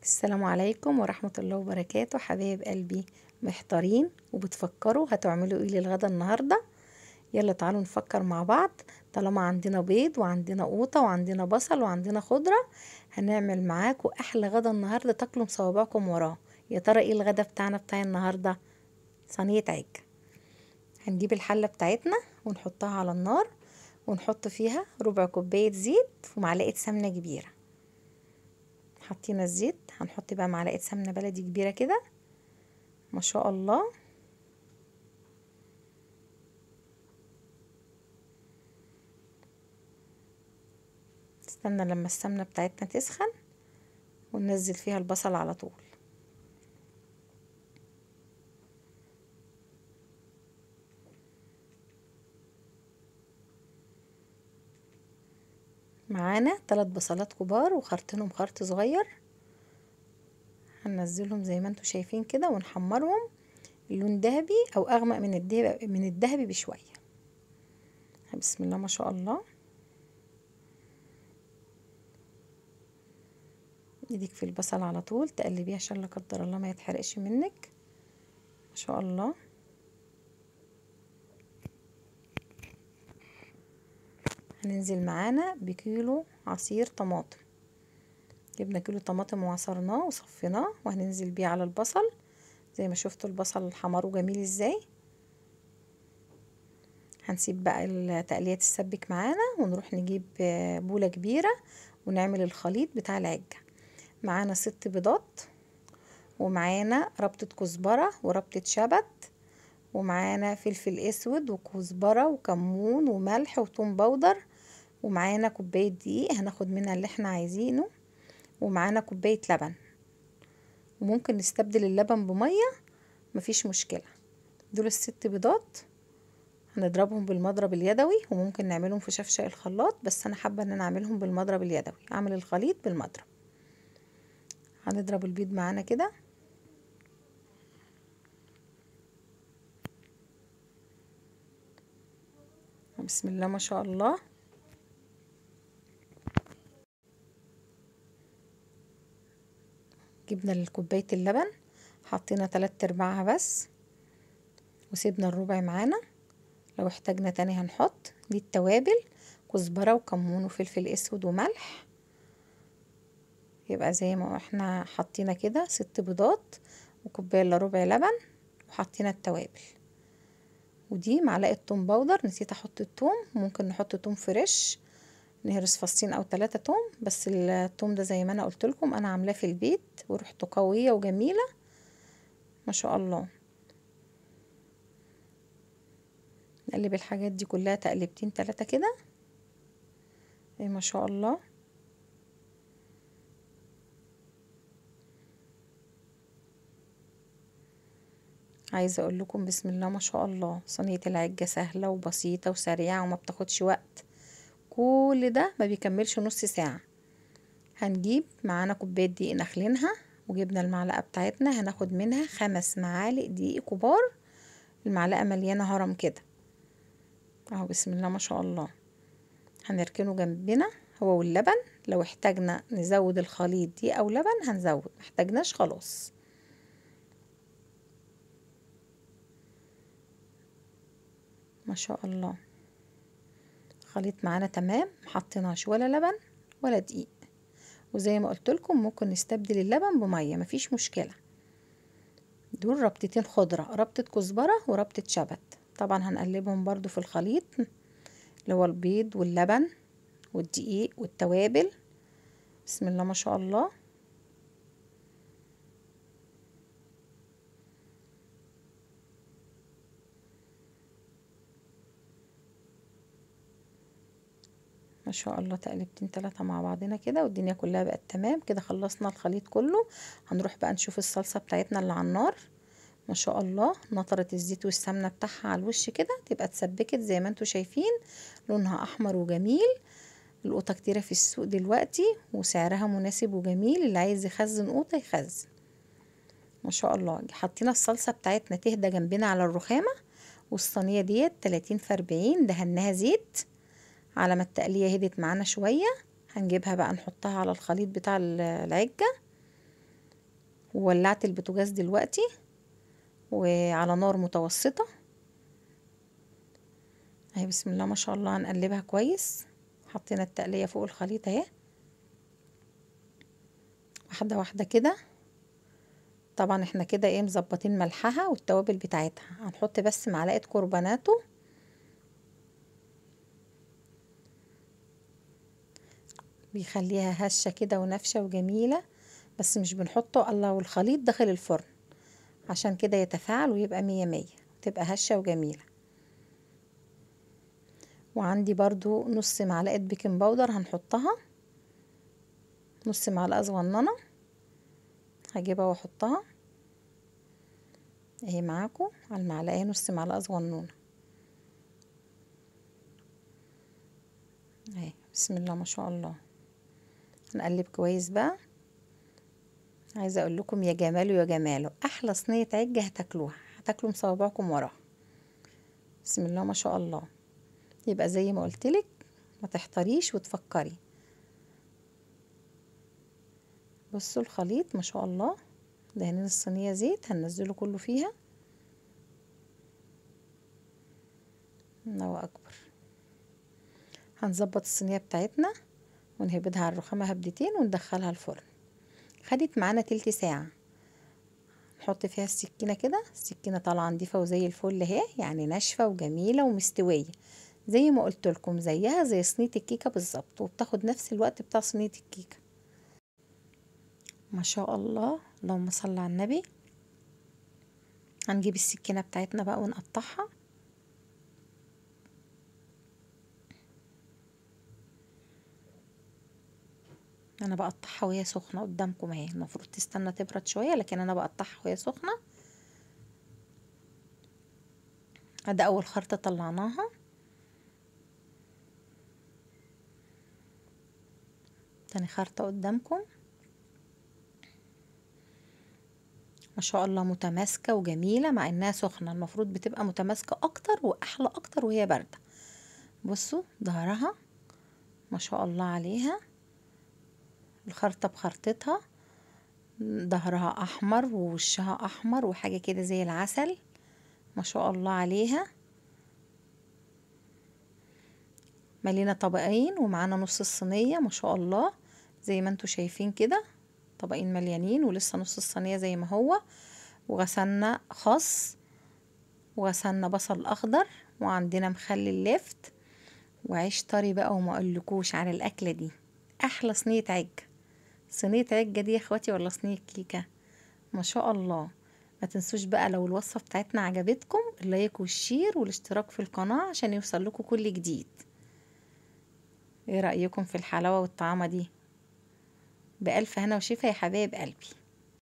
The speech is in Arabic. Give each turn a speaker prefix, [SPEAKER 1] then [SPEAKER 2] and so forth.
[SPEAKER 1] السلام عليكم ورحمة الله وبركاته. حبايب قلبي، محتارين وبتفكروا هتعملوا ايه للغدا النهاردة؟ يلا تعالوا نفكر مع بعض. طالما عندنا بيض وعندنا قوطة وعندنا بصل وعندنا خضرة، هنعمل معاكم احلى غدا النهاردة تاكلوا صوابعكم وراه. يا ترى ايه الغدا بتاعنا بتاع النهاردة؟ صينية عجة. هنجيب الحلة بتاعتنا ونحطها على النار، ونحط فيها ربع كوباية زيت ومعلقة سمنة كبيرة. حطينا الزيت، هنحط بقى معلقة سمنة بلدي كبيرة كده، ما شاء الله. استنى لما السمنة بتاعتنا تسخن وننزل فيها البصل على طول. معانا 3 بصلات كبار وخرطينهم خرط صغير، هننزلهم زي ما انتوا شايفين كده ونحمرهم اللون ذهبي او اغمق من الذهبي بشويه. بسم الله ما شاء الله. ايديك في البصل على طول تقلبيه عشان لا قدر الله ما يتحرقش منك. ما شاء الله. هننزل معانا بكيلو عصير طماطم. جبنا كيلو طماطم وعصرناه وصفيناه وهننزل بيه على البصل. زي ما شفتوا البصل حمره جميل ازاي. هنسيب بقى التقلية تسبك معانا ونروح نجيب بولة كبيرة ونعمل الخليط بتاع العجة. معانا 6 بيضات، ومعانا ربطة كزبرة وربطة شبت، ومعانا فلفل اسود وكزبرة وكمون وملح وثوم بودر، ومعانا كوباية دقيق هناخد منها اللي احنا عايزينه، ومعانا كوباية لبن. وممكن نستبدل اللبن بمية، مفيش مشكلة. دول ال6 بيضات هنضربهم بالمضرب اليدوي، وممكن نعملهم في شفشق الخلاط، بس انا حابة ان انا اعملهم بالمضرب اليدوي، اعمل الخليط بالمضرب. هنضرب البيض معانا كده. بسم الله ما شاء الله. جبنا كوباية اللبن، حطينا 3/4 بس، وسيبنا الربع معانا. لو احتاجنا تاني هنحط. دي التوابل: كزبرة وكمون وفلفل اسود وملح. يبقى زي ما احنا حطينا كده 6 بيضات وكوباية الا ربع لبن، وحطينا التوابل. ودي معلقة توم باودر، نسيت احط التوم، ممكن نحط توم فريش، نهرس فصين او 3 توم. بس التوم ده زي ما انا قلت لكم انا عاملاه في البيت وريحته قوية وجميلة ما شاء الله. نقلب الحاجات دي كلها تقلبتين 3 كده. ايه ما شاء الله. عايزة اقول لكم بسم الله ما شاء الله، صينية العجة سهلة وبسيطة وسريعة وما بتاخدش وقت. كل ده ما بيكملش نص ساعة. هنجيب معانا كوباية دقيق نخلينها، وجبنا المعلقة بتاعتنا هناخد منها 5 معالق دقيق كبار. المعلقة مليانة هرم كده اهو. بسم الله ما شاء الله. هنركنه جنبنا هو واللبن، لو احتاجنا نزود الخليط دي او لبن هنزود، محتاجناش خلاص. ما شاء الله. خليط معانا تمام، محطناش ولا لبن ولا دقيق. وزي ما قلت لكم ممكن نستبدل اللبن بميه، مفيش مشكله. دول ربطتين خضره، ربطه كزبره وربطه شبت. طبعا هنقلبهم برضو في الخليط اللي هو البيض واللبن والدقيق والتوابل. بسم الله ما شاء الله. ما شاء الله. تقلبتين 3 مع بعضنا كده والدنيا كلها بقت تمام كده. خلصنا الخليط كله. هنروح بقى نشوف الصلصة بتاعتنا اللي على النار. ما شاء الله نطرت الزيت والسمنة بتاعها على الوش كده، تبقى اتسبكت زي ما انتوا شايفين، لونها احمر وجميل. القوطة كتيرة في السوق دلوقتي وسعرها مناسب وجميل، اللي عايز يخزن قوطة يخزن. ما شاء الله. حطينا الصلصة بتاعتنا تهدى جنبنا على الرخامة، والصينية ديت 30 في 40 دهناها زيت. على ما التقلية هدت معانا شوية هنجيبها بقى نحطها على الخليط بتاع العجة. وولعت البوتاجاز دلوقتي وعلى نار متوسطة اهي. بسم الله ما شاء الله، هنقلبها كويس. حطينا التقلية فوق الخليط اهي، واحدة واحدة كده. طبعا احنا كده ايه مظبطين ملحها والتوابل بتاعتها. هنحط بس معلقة كربوناتو، بيخليها هشة كده ونافشة وجميلة، بس مش بنحطه الا والخليط داخل الفرن، عشان كده يتفاعل ويبقى مية مية، تبقى هشة وجميلة. وعندي برضو نص معلقة بيكنج باودر هنحطها، نص معلقة صغننة هجيبها واحطها اهي معاكم على المعلقة، نص معلقة صغنونة اهي. بسم الله ما شاء الله. نقلب كويس بقى. عايزة اقول لكم يا جماله يا جماله، احلى صينية عجة هتاكلوها، هتاكلوا مصوابعكم وراها. بسم الله ما شاء الله. يبقى زي ما قلتلك ما تحتريش وتفكري. بصوا الخليط ما شاء الله، دهنين الصينية زيت هننزله كله فيها. الله اكبر. هنظبط الصينية بتاعتنا ونهبدها على الرخامة هبدتين وندخلها الفرن. خدت معانا تلت ساعة. نحط فيها السكينة كده، السكينة طالعة نضيفة وزي الفل اهي، يعني ناشفة وجميلة ومستوية زي ما قلت لكم، زيها زي صينية الكيكة بالظبط، وبتاخد نفس الوقت بتاع صينية الكيكة. ما شاء الله، اللهم صل على النبي. هنجيب السكينة بتاعتنا بقى ونقطعها. انا بقطعها وهي سخنة قدامكم اهي، المفروض تستنى تبرد شوية، لكن انا بقطعها وهي سخنة. ادي اول خرطة طلعناها. تاني خرطة قدامكم. ما شاء الله متماسكة وجميلة، مع انها سخنة المفروض بتبقى متماسكة اكتر واحلى اكتر وهي باردة. بصوا ظهرها ما شاء الله عليها، الخرطة بخرطتها، ظهرها احمر ووشها احمر وحاجة كده زي العسل. ما شاء الله عليها. ملينا طبقين ومعانا نص الصينية ما شاء الله، زي ما انتوا شايفين كده، طبقين مليانين ولسه نص الصينية زي ما هو. وغسلنا خس، وغسلنا بصل اخضر، وعندنا مخلل لفت، وعيش طري بقى. وما اقولكوش على الاكله دي، احلى صينيه عجه. صينيه عجه دي يا اخواتي ولا صينيه كيكه؟ ما شاء الله. ما تنسوش بقى لو الوصفه بتاعتنا عجبتكم اللايك والشير والاشتراك في القناه عشان يوصل لكم كل جديد. ايه رايكم في الحلاوه والطعامه دي؟ بألف هنا وشفا يا حبايب قلبي.